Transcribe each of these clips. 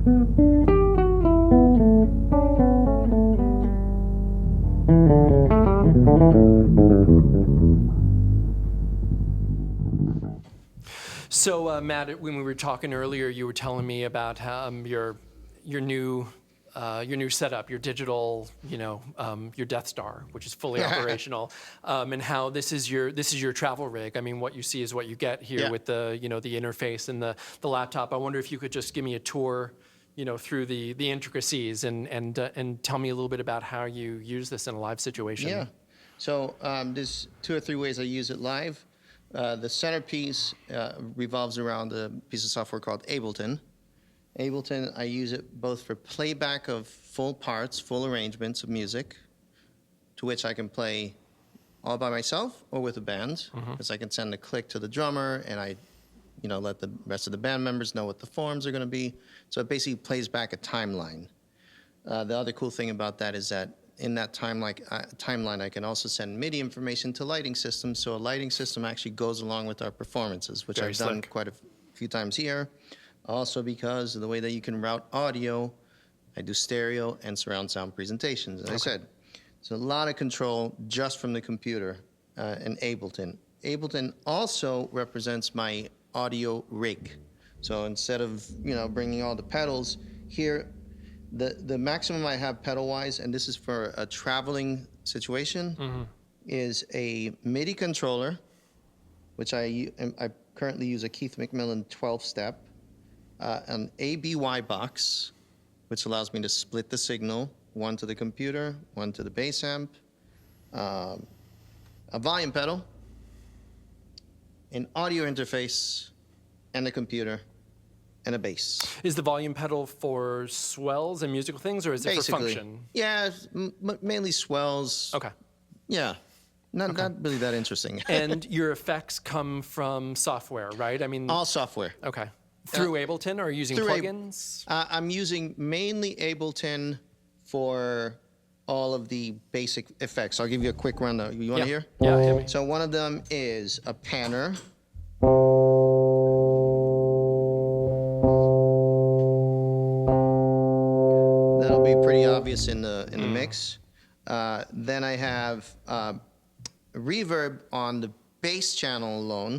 So, Matt, when we were talking earlier, you were telling me about how, your new setup, your digital, your Death Star, which is fully operational, and how this is your travel rig. I mean, what you see is what you get here with the the interface and the laptop. I wonder if you could just give me a tour, through the intricacies and tell me a little bit about how you use this in a live situation. Yeah. So there's 2 or 3 ways I use it live. The centerpiece revolves around a piece of software called Ableton. Ableton, I use it both for playback of full parts, full arrangements of music, to which I can play all by myself or with a band, because I can send a click to the drummer and I, let the rest of the band members know what the forms are going to be. So it basically plays back a timeline. The other cool thing about that is that in that timeline, I can also send MIDI information to lighting systems. So a lighting system actually goes along with our performances, which I've done quite a few times here. Also because of the way that you can route audio, I do stereo and surround sound presentations. As I said, it's a lot of control just from the computer and Ableton. Ableton also represents my audio rig. So instead of, bringing all the pedals here, the maximum I have pedal-wise, and this is for a traveling situation, is a MIDI controller, which I currently use a Keith McMillen 12-step, an ABY box, which allows me to split the signal, one to the computer, one to the bass amp, a volume pedal, an audio interface, and a computer, and a bass. Is the volume pedal for swells and musical things, or is it for function? Yeah, mainly swells. Okay. Yeah, not really that interesting. And your effects come from software, right? I mean, all software. Okay. Through Ableton, or using plugins? I'm using mainly Ableton for all of the basic effects. I'll give you a quick rundown. You want to hear? Yeah, hit me. So one of them is a panner. That'll be pretty obvious in the mix. Then I have reverb on the bass channel alone.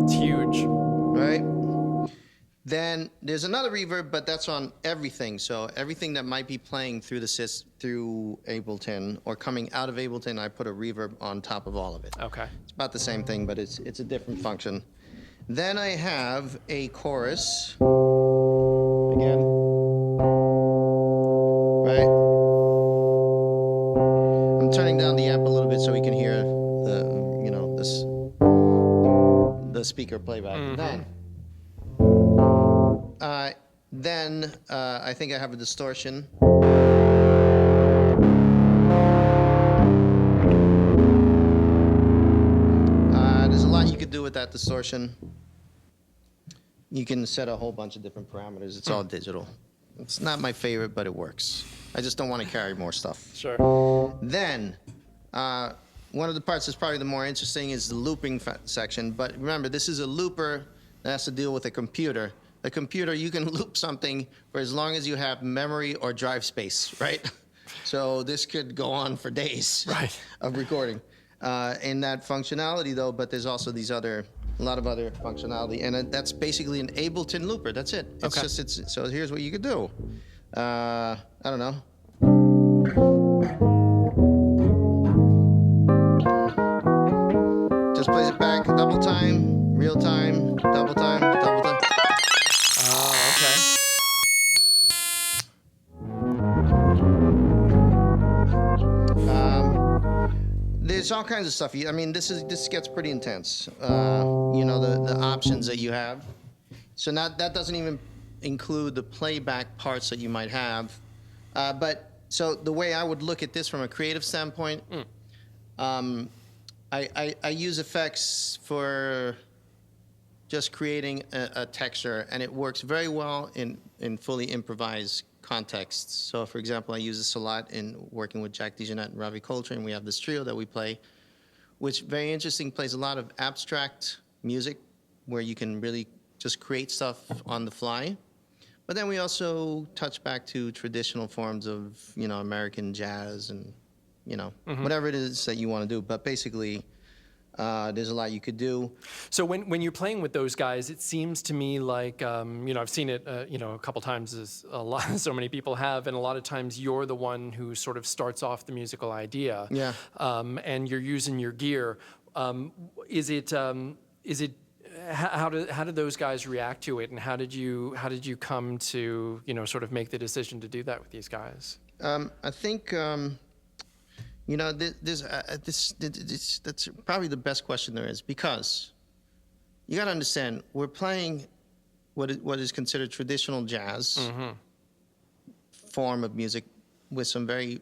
It's huge. Right? Then there's another reverb, but that's on everything. So everything that might be playing through through Ableton or coming out of Ableton, I put a reverb on top of all of it. Okay. It's about the same thing, but it's a different function. Then I have a chorus. Again. Right? I'm turning down the amp a little bit so we can hear the speaker playback. Then I think I have a distortion. There's a lot you could do with that distortion. You can set a whole bunch of different parameters. It's all digital. It's not my favorite, but it works. I just don't want to carry more stuff. Sure. Then, one of the parts that's probably the more interesting is the looping section. But remember, this is a looper that has to deal with a computer. The computer, you can loop something for as long as you have memory or drive space, right? So this could go on for days of recording. In that functionality, though, but there's also a lot of other functionality, and that's basically an Ableton looper. That's it. So here's what you could do. I don't know. Just plays it back, double time, real time, double time, double time. Oh, okay. There's all kinds of stuff. I mean, this gets pretty intense. The options that you have. So that doesn't even include the playback parts that you might have. So the way I would look at this from a creative standpoint, I use effects for just creating a texture, and it works very well in fully improvised contexts. So, for example, I use this a lot in working with DeJohnette and Ravi Coltrane. We have this trio that we play, which, very interesting, plays a lot of abstract music, where you can really just create stuff on the fly. But then we also touch back to traditional forms of, American jazz and, whatever it is that you want to do. But basically, there's a lot you could do. So when you're playing with those guys, it seems to me like, I've seen it, a couple times, as so many people have, and a lot of times you're the one who sort of starts off the musical idea. Yeah. And you're using your gear. Is it? How did those guys react to it, and how did you come to sort of make the decision to do that with these guys? I think that's probably the best question there is, because you got to understand, we're playing what is considered traditional jazz form of music with some very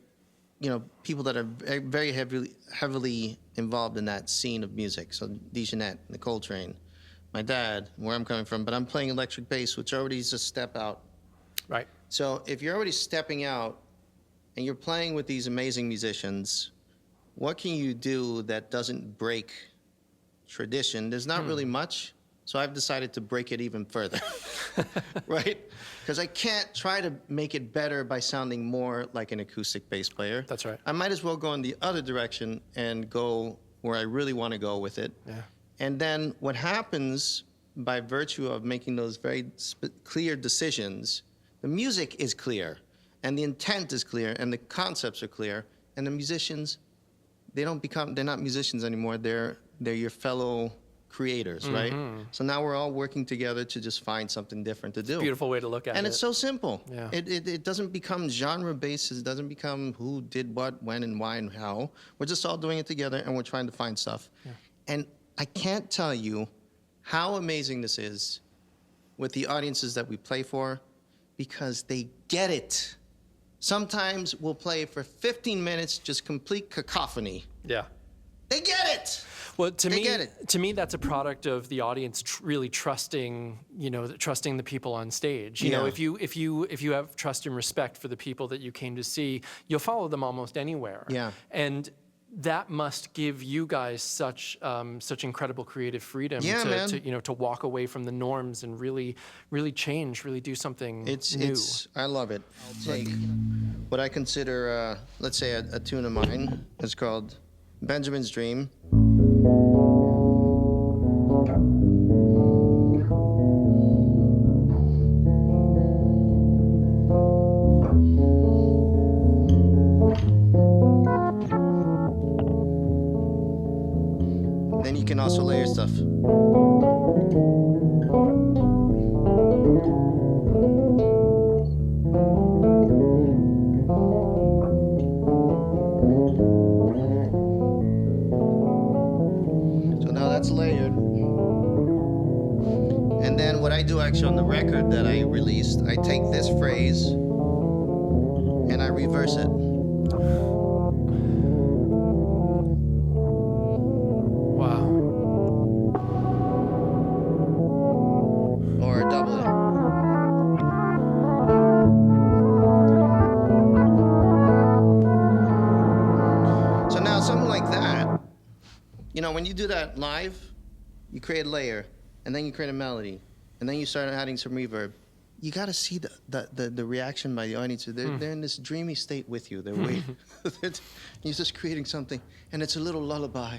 people that are very heavily involved in that scene of music. So DeJohnette and Coltrane, my dad, where I'm coming from, but I'm playing electric bass, which already is a step out. Right. So if you're already stepping out and you're playing with these amazing musicians, what can you do that doesn't break tradition? There's not really much, so I've decided to break it even further, right? Because I can't try to make it better by sounding more like an acoustic bass player. That's right. I might as well go in the other direction and go where I really want to go with it. Yeah. And then what happens by virtue of making those very clear decisions, the music is clear, and the intent is clear, and the concepts are clear, and the musicians, they're not musicians anymore, they're your fellow creators, right? So now we're all working together to just find something different to do. Beautiful way to look at it. And it's so simple. Yeah. It doesn't become genre-based, it doesn't become who did what, when, and why, and how. We're just all doing it together, and we're trying to find stuff. Yeah. And I can't tell you how amazing this is with the audiences that we play for, because they get it. Sometimes we'll play for 15 minutes, just complete cacophony. Yeah. They get it. Well, to me, that's a product of the audience really trusting, trusting the people on stage. You know, if you have trust and respect for the people that you came to see, you'll follow them almost anywhere. Yeah. And that must give you guys such incredible creative freedom to walk away from the norms and really change, really do something new. I love it. I'll take what I consider, let's say, a tune of mine. It's called Benjamin's Dream. Then you can also layer stuff. So now that's layered. And then what I do actually on the record that I released, I take this phrase and I reverse it. When you do that live, you create a layer, and then you create a melody, and then you start adding some reverb. You got to see the reaction by the audience. They're in this dreamy state with you. They're waiting. You're just creating something, and it's a little lullaby.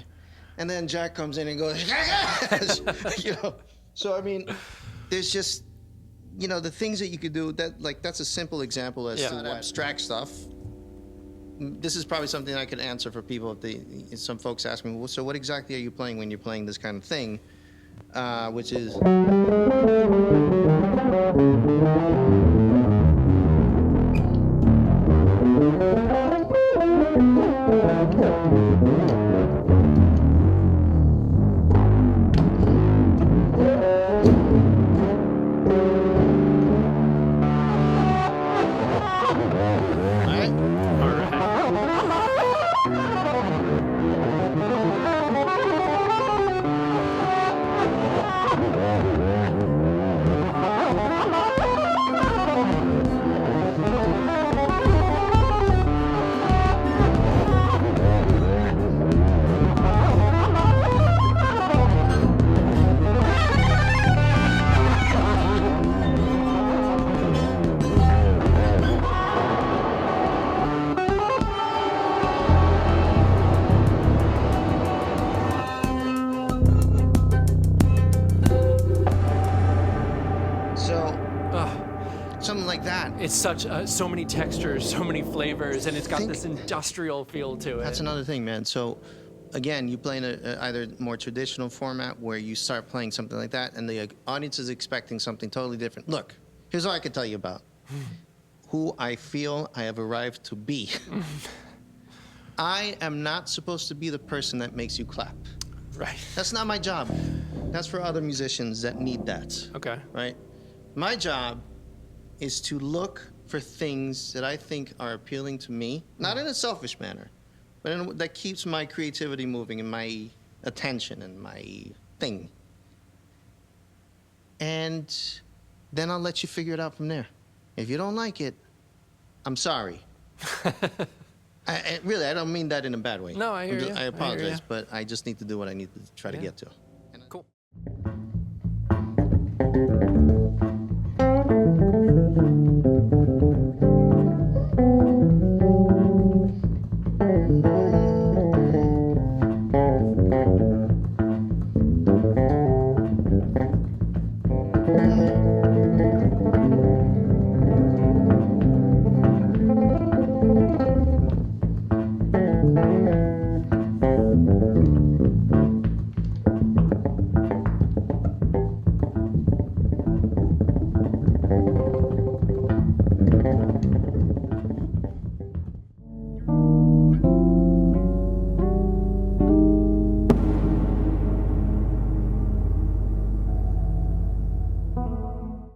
And then Jack comes in and goes, So, I mean, there's just, the things that you could do. That's a simple example as to abstract stuff. This is probably something I could answer for people if some folks ask me, well, so what exactly are you playing when you're playing this kind of thing? Which is... it's such so many textures, so many flavors, and it's got this industrial feel to it. That's another thing, man. So, again, you play in either more traditional format where you start playing something like that, and the audience is expecting something totally different. Look, here's all I can tell you about who I feel I have arrived to be. I am not supposed to be the person that makes you clap. Right. That's not my job. That's for other musicians that need that. Okay. Right? My job is to look for things that I think are appealing to me, not in a selfish manner, but that keeps my creativity moving and my attention and my thing. And then I'll let you figure it out from there. If you don't like it, I'm sorry. Really, I don't mean that in a bad way. No, I hear you. I apologize, but I just need to do what I need to try to get to. Cool.